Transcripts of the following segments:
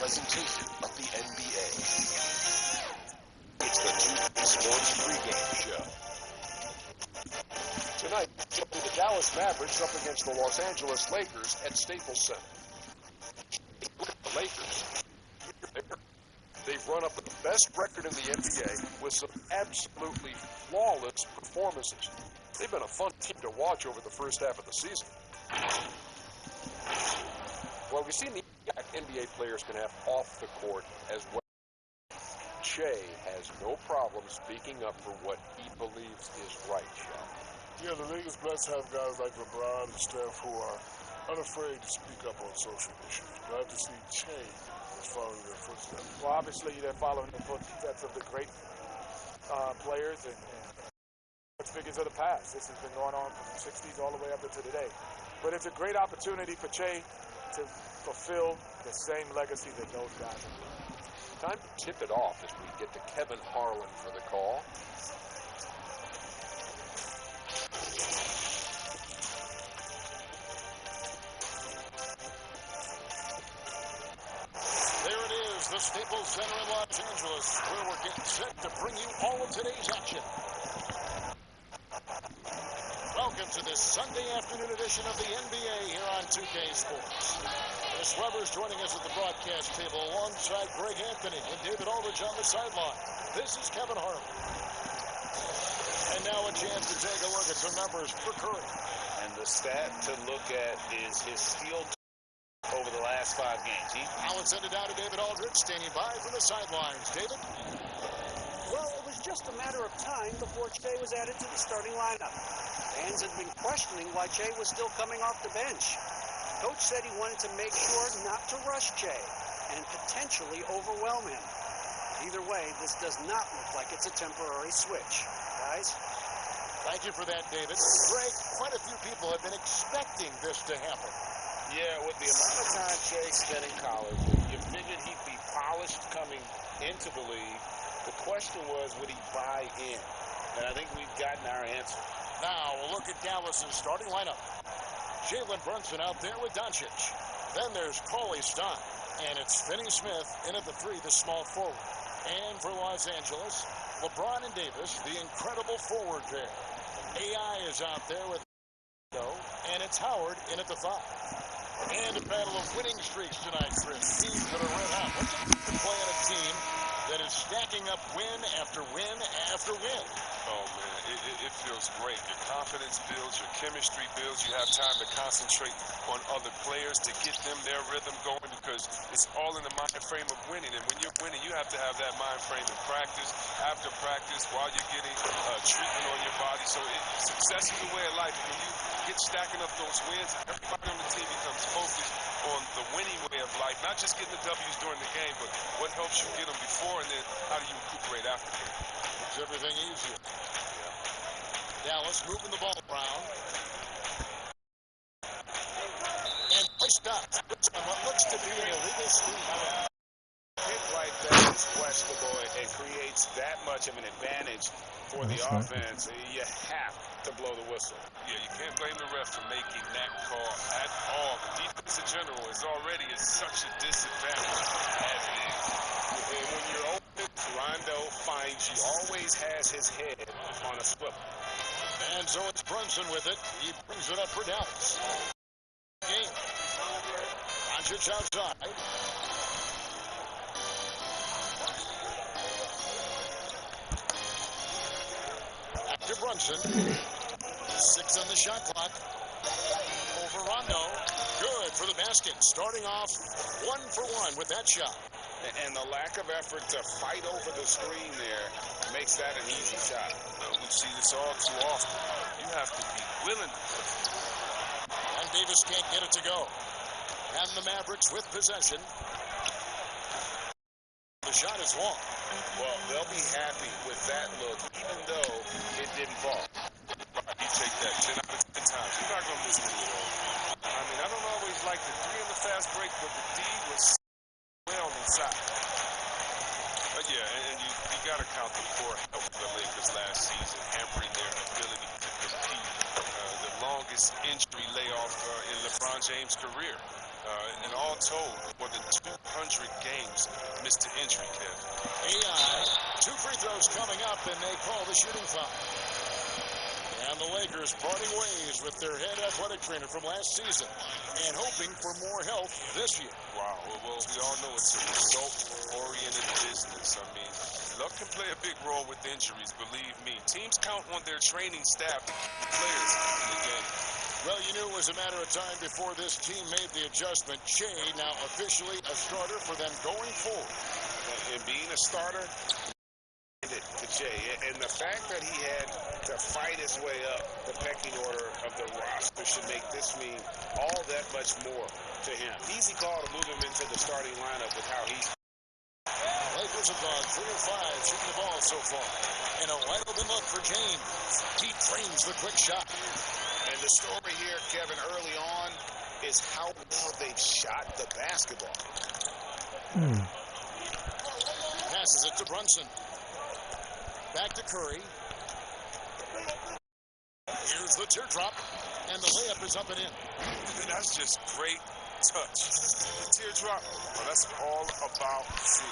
presentation of the NBA. It's the 2K Sports pregame show. Tonight, the Dallas Mavericks up against the Los Angeles Lakers at Staples Center. The Lakers, they've run up the best record in the NBA with some absolutely flawless performances. They've been a fun team to watch over the first half of the season. Well, we've seen the NBA players can have off the court as well. Che has no problem speaking up for what he believes is right, Shaq. Yeah, the league is blessed to have guys like LeBron and Steph who are unafraid to speak up on social issues. Glad to see Che is following their footsteps. Well, obviously, they're following the footsteps of the great players and figures of the past. This has been going on from the 60s all the way up to today. But it's a great opportunity for Che to fulfill the same legacy that those guys have done. Time to tip it off as we get to Kevin Harlan for the call. There it is, the Staples Center in Los Angeles, where we're getting set to bring you all of today's action. Welcome to this Sunday afternoon edition of the NBA here on 2K Sports. Chris Webber's joining us at the broadcast table alongside Greg Anthony and David Aldridge on the sideline. This is Kevin Harlan. And now a chance to take a look at some numbers for Curry. And the stat to look at is his steal over the last 5 games. Now let's send it down to David Aldridge, standing by from the sidelines. David? Well, it was just a matter of time before Che was added to the starting lineup. Fans had been questioning why Che was still coming off the bench. Coach said he wanted to make sure not to rush Che and potentially overwhelm him. Either way, this does not look like it's a temporary switch. Guys? Thank you for that, David. Greg, quite a few people have been expecting this to happen. Yeah, with the amount of time Che spent in college, you figured he'd be polished coming into the league. The question was, would he buy in? And I think we've gotten our answer. Now, a look at Dallas's starting lineup. Jalen Brunson out there with Doncic. Then there's Cauley Stein. And it's Finney Smith in at the 3, the small forward. And for Los Angeles, LeBron and Davis, the incredible forward pair. AI is out there with and it's Howard in at the 5. And a battle of winning streaks tonight, Chris. Teams that are red hot. What's it to play on a team that is stacking up win after win after win? Oh, man, it feels great. Your confidence builds, your chemistry builds. You have time to concentrate on other players to get them their rhythm going because it's all in the mind frame of winning. And when you're winning, you have to have that mind frame in practice, after practice, while you're getting treatment on your body. So success is the way of life. When you get stacking up those wins, everybody on the team becomes focused on the winning way of life, not just getting the W's during the game, but what helps you get them before and then how do you recuperate after the game. Makes everything easier. Dallas moving the ball around. And pushed up on what looks to be an illegal screen. Hit like that is questionable and creates that much of an advantage for the offense. You have to blow the whistle. Yeah, you can't blame the ref for making that call at all. The defense in general is already at such a disadvantage as it is. And when you're open, Rondo finds you, always has his head on a swivel. And so it's Brunson with it. He brings it up for Dallas. Game. Doncic outside. Back to Brunson. 6 on the shot clock. Over Rondo. Good for the basket. Starting off 1 for 1 with that shot. And the lack of effort to fight over the screen there makes that an easy shot. We see this all too often. You have to be willing to put it in. And Davis can't get it to go. And the Mavericks with possession. The shot is long. Well, they'll be happy with that look, even though it didn't fall. You take that 10 out of 10 times. You're not going to miss many of those. I mean, I don't always like the 3 in the fast break, but the D was well inside. But yeah, and you got to count the poor health of the Lakers last season, hampering their ability to compete. The longest injury layoff in LeBron James' career. And all told, more than 200 games missed to injury, Kev. AI, 2 free throws coming up, and they call the shooting foul. And the Lakers parting ways with their head athletic trainer from last season and hoping for more health this year. Wow, well, we all know it's a result-oriented business. I mean, luck can play a big role with injuries, believe me. Teams count on their training staff to keep players in the game. Well, you knew it was a matter of time before this team made the adjustment. Shea now officially a starter for them going forward. And being a starter, to Jay, and the fact that he had to fight his way up the pecking order of the roster should make this mean all that much more to him. Easy call to move him into the starting lineup with how he's. Lakers have gone 3 of 5 shooting the ball so far. And a wide open look for James. He frames the quick shot. And the story here, Kevin, early on is how well they've shot the basketball. Passes it to Brunson. Back to Curry. Here's the teardrop, and the layup is up and in. That's just great touch. The teardrop, well, that's all about feel.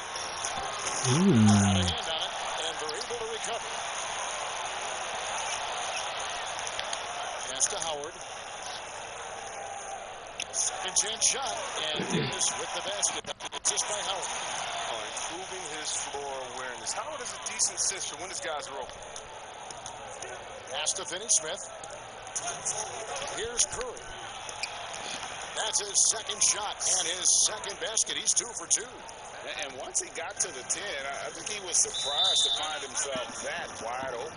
Got a hand on it, and they're able to recover. Pass to Howard. Second chance shot, and Davis with the basket. Assist by Howard. Improving his floor awareness. Howard has a decent sense for when his guys are open. Pass to Finney-Smith. Here's Curry. That's his second shot and his second basket. He's 2 for 2. And once he got to the 10, I think he was surprised to find himself that wide open.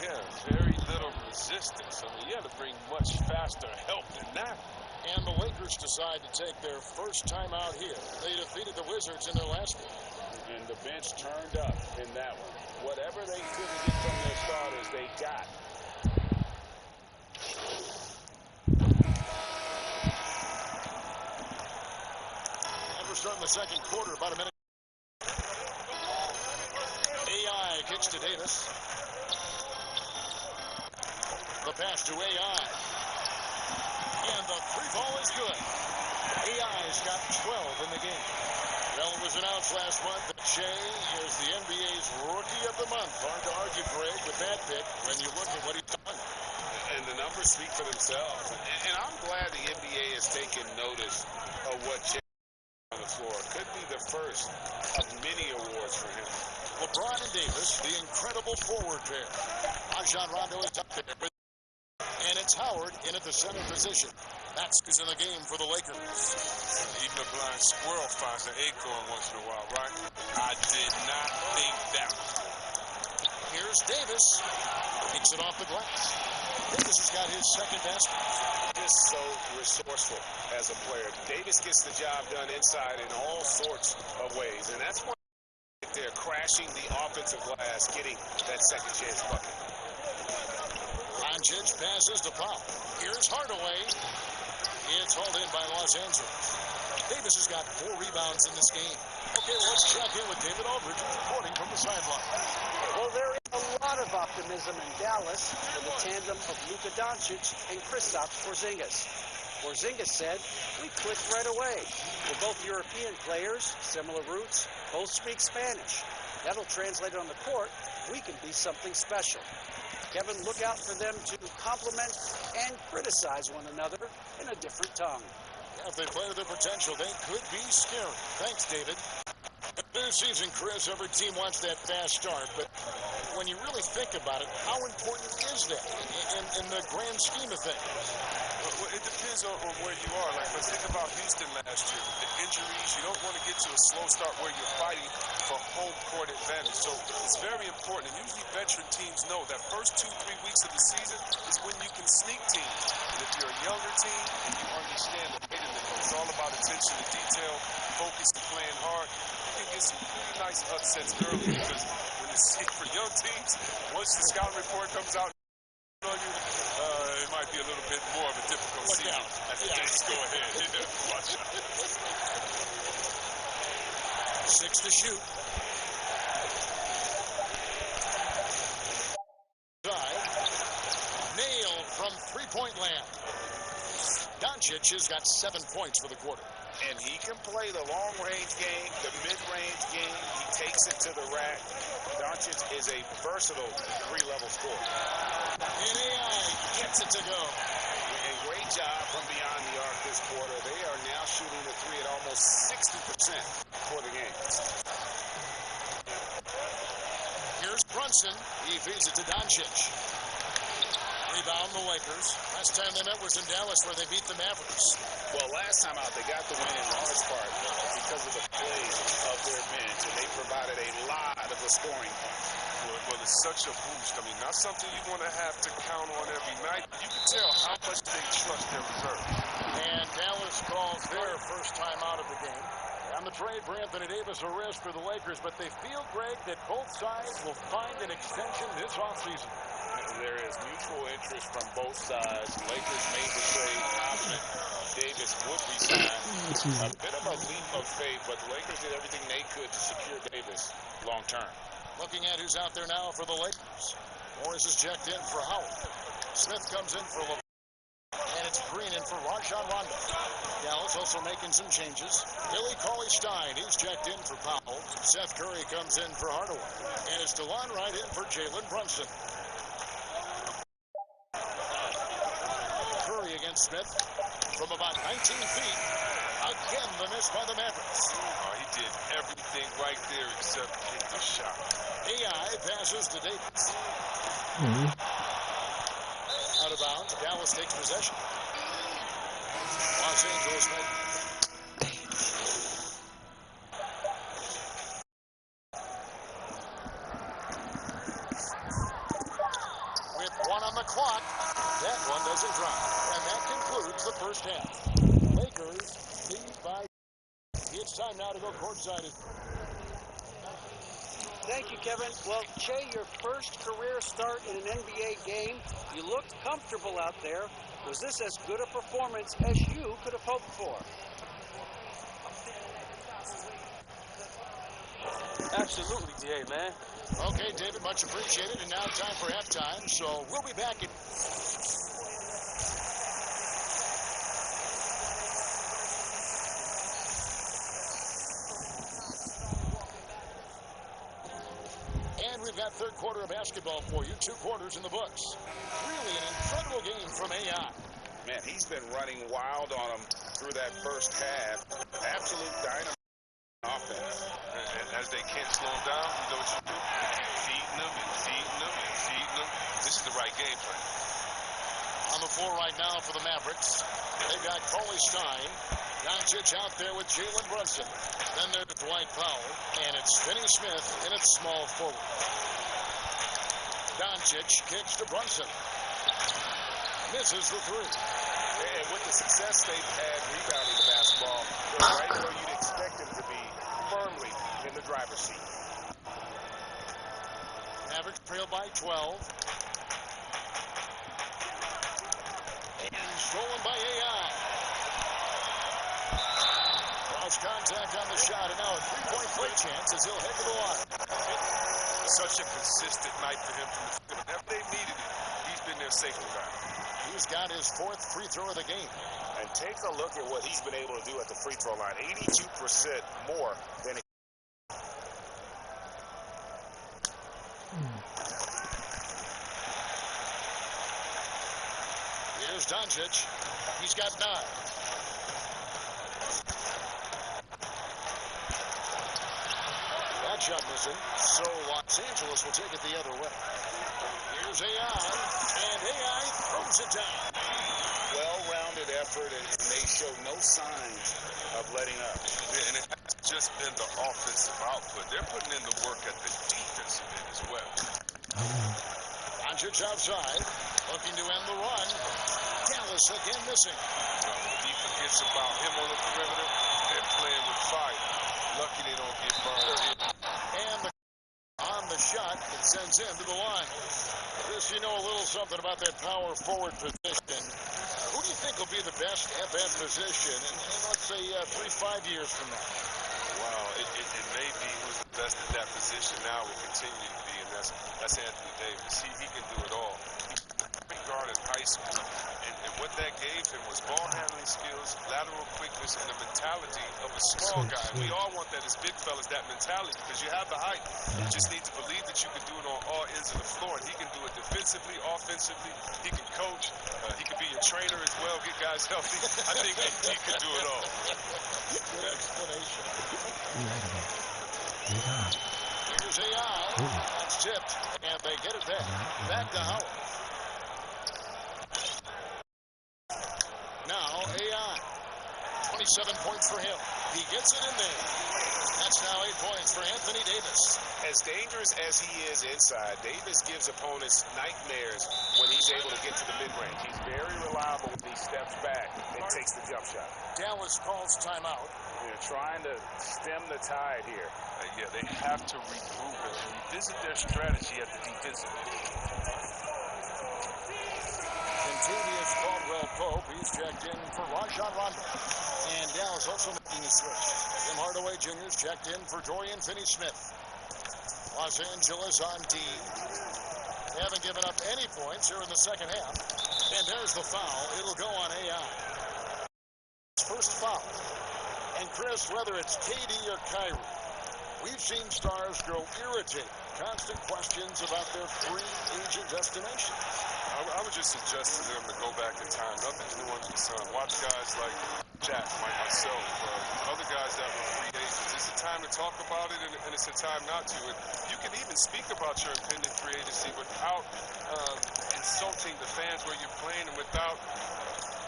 Yeah, very little resistance. I mean, you had to bring much faster help than that. And the Lakers decide to take their first time out here. They defeated the Wizards in their last game. And the bench turned up in that one. Whatever they couldn't get from their starters, they got. And we're starting the second quarter, about a minute. AI kicks to Davis. The pass to AI. And the free ball is good. AI's got 12 in the game. Well, it was announced last month that Shea is the NBA's Rookie of the Month. Hard to argue, Greg, with that pick when you look at what he's done. And the numbers speak for themselves. And I'm glad the NBA has taken notice of what Jay on the floor. Could be the first of many awards for him. LeBron and Davis, the incredible forward pair. Rajon Rondo is up there with. And it's Howard in at the center position. That's who's in the game for the Lakers. Even a blind squirrel finds an acorn once in a while, right? I did not think that. Here's Davis. Takes it off the glass. Davis has got his second basket. Just so resourceful as a player. Davis gets the job done inside in all sorts of ways. And that's why they're crashing the offensive glass, getting that second chance bucket. Doncic passes to Powell. Here's Hardaway. It's hauled in by Los Angeles. Davis has got 4 rebounds in this game. Okay, well, let's check in with David Aldridge reporting from the sideline. Well, there is a lot of optimism in Dallas for the tandem of Luka Doncic and Kristaps Porzingis. Porzingis said, "We clicked right away. We're both European players, similar roots, both speak Spanish. That'll translate on the court. We can be something special." Kevin, look out for them to compliment and criticize one another in a different tongue. Yeah, if they play to their potential, they could be scary. Thanks, David. This season, Chris, every team wants that fast start, but when you really think about it, how important is that in the grand scheme of things? Well, it depends on where you are. Like, let's think about Houston last year. With the injuries, you don't want to get to a slow start where you're fighting for home court advantage. So it's very important. And usually veteran teams know that first 2-3 weeks of the season is when you can sneak teams. And if you're a younger team and you understand that, wait a minute, it's all about attention to detail, focus, and playing hard, you can get some pretty nice upsets early. Because when you see for young teams, once the scouting report comes out on you, it might be a little bit more of a difficult season. Just go ahead. Yeah, watch out. 6 to shoot. Nailed from three-point land. Doncic has got 7 points for the quarter. And he can play the long-range game, the mid-range game. He takes it to the rack. Doncic is a versatile three-level scorer. And AI gets it to go. A great job from beyond the arc this quarter. They are now shooting the three at almost 60% for the game. Here's Brunson. He feeds it to Doncic. Rebound the Lakers. Last time they met was in Dallas where they beat the Mavericks. Well, last time out, they got the win in large part because of the plays of their bench, and they provided a lot of the scoring points. Well, it's such a boost. I mean, not something you want to have to count on every night. You can tell how much they trust their reserve. And Dallas calls their first time out of the game. On the trade for Anthony Davis, a risk for the Lakers, but they feel, Greg, that both sides will find an extension this offseason. There is mutual interest from both sides. Lakers made the trade confident Davis would resign. A bit of a leap of faith, but the Lakers did everything they could to secure Davis long term. Looking at who's out there now for the Lakers. Morris is checked in for Howard. Smith comes in for LeBron. And it's Green in for Rajon Rondo. Dallas also making some changes. Billy Cauley-Stein, he's checked in for Powell. Seth Curry comes in for Hardaway. And it's DeLon Wright in for Jalen Brunson. Curry against Smith from about 19 feet. Again, the miss by the Mavericks. Oh, he did everything right there except hit the shot. AI passes to Davis. Out of bounds, Dallas takes possession. Los Angeles with 1 on the clock. That one doesn't drop. And that concludes the first half. Lakers lead by. It's time now to go courtside. Thank you, Kevin. Well, Che, your first career start in an NBA game. You looked comfortable out there. Was this as good a performance as you could have hoped for? Absolutely, DA, man. Okay, David, much appreciated. And now time for halftime. So we'll be back in. And we've got third quarter of basketball for you. 2 quarters in the books. Really an incredible game from AI. Man, he's been running wild on them through that first half. Absolute dynamite offense. And as they can't slow him down, you know what you do? Feeding them and feeding them and feeding them. This is the right game plan. On the floor right now for the Mavericks. They've got Cauley-Stein. Doncic out there with Jalen Brunson. Then there's Dwight Powell. And it's Finney Smith in its small forward. Doncic kicks to Brunson. Misses the three. And with the success they've had rebounding the basketball, they're right where you'd expect them to be, firmly in the driver's seat. Mavericks trail by 12. And stolen by AI. Cross contact on the shot, and now a three-point play chance as he'll head to the line. Such a consistent night for him from the field. Whenever they needed it, he's been their safety valve. He's got his 4th free throw of the game. And take a look at what he's been able to do at the free throw line. 82% more than he. Here's Doncic. He's got 9. That shot missing. So Los Angeles will take it the other way. Here's AI. And AI throws it down. Well-rounded effort, and they show no signs of letting up. Yeah, and it hasn't just been the offensive output. They're putting in the work at the defensive end as well. Doncic outside, looking to end the run. Dallas again missing. When he forgets about him on the perimeter, they're playing with fire. Lucky they don't get burned here. And on the shot, it sends him to the line. Chris, you know a little something about that power forward position. Who do you think will be the best at that position in let's say, 3-5 years from now? Wow, it may be who's the best at that position now will continue to be, and that's Anthony Davis. He can do it all. He's great guard in high school. And what that gave him was ball handling skills, lateral quickness, and the mentality of a small guy. We all want that as big fellas, that mentality, because you have the height. You just need to believe that you can do it on all ends of the floor. And he can do it defensively, offensively. He can coach. He can be your trainer as well, get guys healthy. I think he can do it all. Good explanation. Here's AI. That's tipped, and they get it back. Back to Howard. Now AI. 27 points for him. He gets it in there. That's now 8 points for Anthony Davis. As dangerous as he is inside, Davis gives opponents nightmares when he's able to get to the mid-range. He's very reliable when he steps back and takes the jump shot. Dallas calls timeout. They're trying to stem the tide here. Yeah, they have to regroup and revisit their strategy at the defensive end. Contavious Caldwell-Pope, he's checked in for Rajon Rondo. And Dallas also making a switch. Tim Hardaway Jr. 's checked in for Dorian Finney-Smith. Los Angeles on D. They haven't given up any points here in the second half. And there's the foul. It'll go on AI. First foul. And Chris, whether it's KD or Kyrie, we've seen stars grow irritated. Constant questions about their free agent destinations. I would just suggest to them to go back in time. Nothing's new under the sun. Watch guys like Jack, like myself, other guys that were free agents. It's a time to talk about it, and it's a time not to. And you can even speak about your impending free agency without insulting the fans where you're playing and without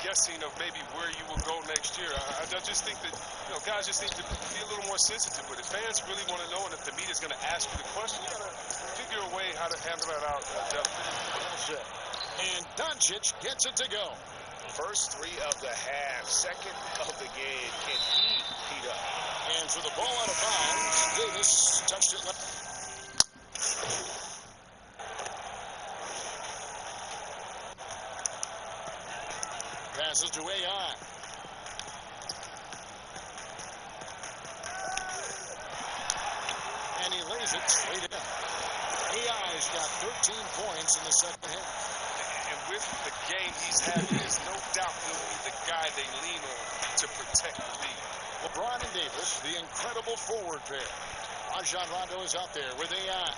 guessing of maybe where you will go next year. I just think that, guys just need to be a little more sensitive with it. Fans really want to know, and if the media's going to ask you the question, you got to figure a way how to handle that out delicately. Well said. And Doncic gets it to go. First three of the half, second of the game. Can he heat up? And so the ball out of bounds. Davis touched it left. Passes to AI. And he lays it straight in. AI's got 13 points in the second half. And with the game he's having, there's no doubt he'll be the guy they lean on to protect the lead. LeBron and Davis, the incredible forward pair. Rajon Rondo is out there with AI.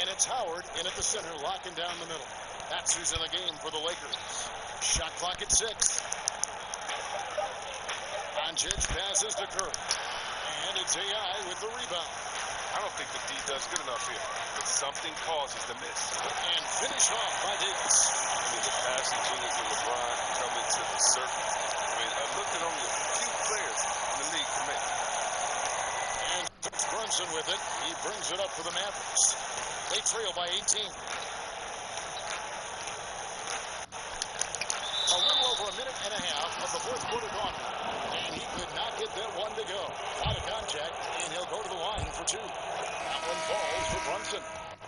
And it's Howard in at the center, locking down the middle. That's who's in the game for the Lakers. Shot clock at 6. Doncic passes to Curry. And it's AI with the rebound. I don't think the D does good enough here, but something causes the miss. And finished off by Davis. The passing genius with LeBron coming to the circle. I mean, I looked at only a few players in the league can make it. And Brunson with it. He brings it up for the Mavericks. They trail by 18. A little over a minute and a half of the fourth quarter gone. And he could not get that one to go. Out of contact, and he'll go to the line for 2. That one falls for Brunson.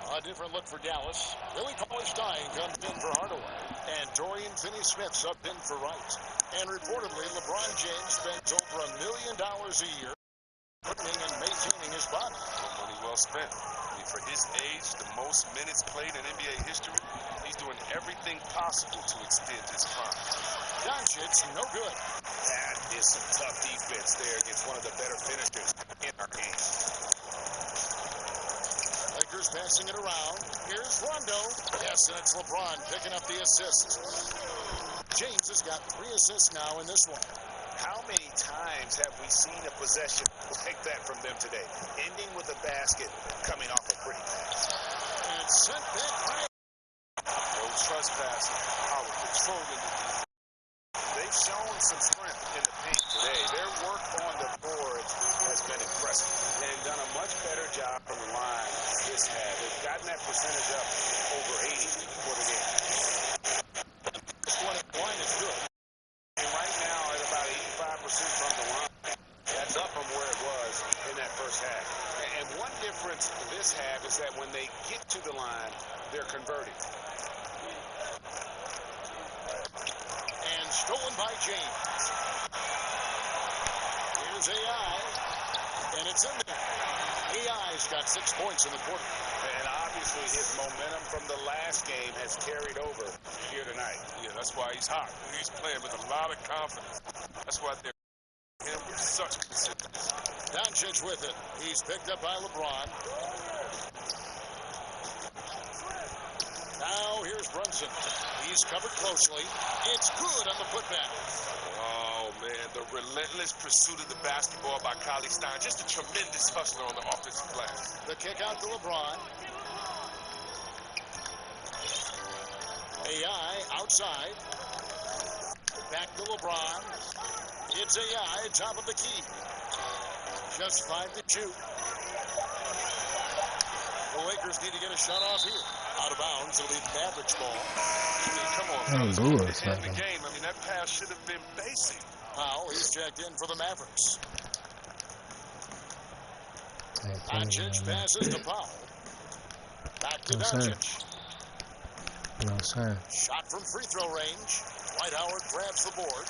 A different look for Dallas. Billy Cauley-Stein comes in for Hardaway. And Dorian Finney-Smith subbed in for Wright. And reportedly, LeBron James spends over $1 million a year training and maintaining his body. Money well spent. I mean, for his age, the most minutes played in NBA history, he's doing everything possible to extend his prime. Doncic, no good. That is some tough defense there against one of the better finishers in our game. Lakers passing it around. Here's Rondo. Yes, and it's LeBron picking up the assist. James has got 3 assists now in this one. How many times have we seen a possession like that from them today? Ending with a basket, coming off a pretty pass. And it's sent back high. No trespassing. Howard controlling the defense. They've shown some strength in the paint today. Their work on the boards has been impressive. They've done a much better job from the line this half. They've gotten that percentage up over 80 for the game. This one at the line is good. And right now at about 85% from the line. That's up from where it was in that first half. And one difference this half is that when they get to the line, they're converting. And stolen by James. Here's AI. And it's in there. AI's got 6 points in the quarter. And obviously his momentum from the last game has carried over here tonight. Yeah, that's why he's hot. He's playing with a lot of confidence. That's why they're him with such consistency. Doncic with it. He's picked up by LeBron. Now here's Brunson. He's covered closely. It's good on the putback. Oh, man, the relentless pursuit of the basketball by Cauley Stein. Just a tremendous hustler on the offensive glass. The kick out to LeBron. AI outside. Back to LeBron. It's AI, top of the key. Just 5 to shoot. The Lakers need to get a shot off here. Out of bounds, it'll be Mavericks ball. I mean, come on, Hey, fellas. boo, Go it's ahead in like the game. I mean, that pass should have been basic. Powell, he's checked in for the Mavericks. hey, Doncic passes to Powell. Back to no, sir. Doncic. No, sir. Shot from free throw range. Dwight Howard grabs the board.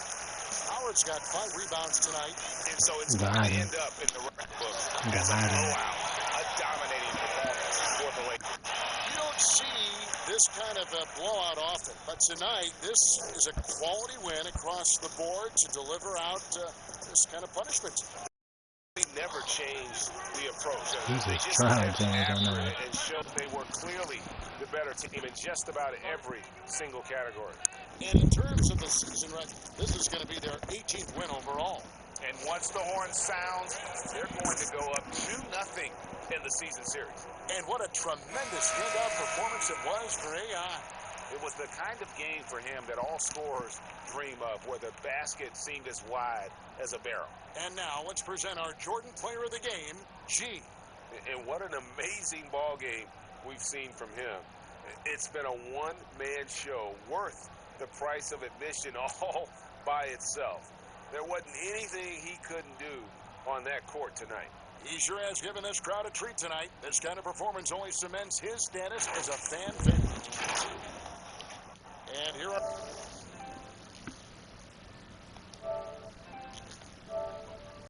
Howard's got 5 rebounds tonight. And so it's going to end up in the record books as a blowout, a dominating performance for the Lakers. You don't see this kind of a blowout often, but tonight this is a quality win across the board to deliver out this kind of punishment. They never changed the approach. He's They just just trying to kept change on after that. it and showed they were clearly the better team in just about every single category. And in terms of the season record, this is going to be their 18th win overall. And once the horn sounds, they're going to go up 2-0 in the season series. And what a tremendous standout performance it was for AI. It was the kind of game for him that all scorers dream of, where the basket seemed as wide as a barrel. And now let's present our Jordan Player of the Game, G. And what an amazing ball game we've seen from him. It's been a one-man show worth the price of admission all by itself. There wasn't anything he couldn't do on that court tonight. He sure has given this crowd a treat tonight. This kind of performance only cements his status as a fan favorite. And here are...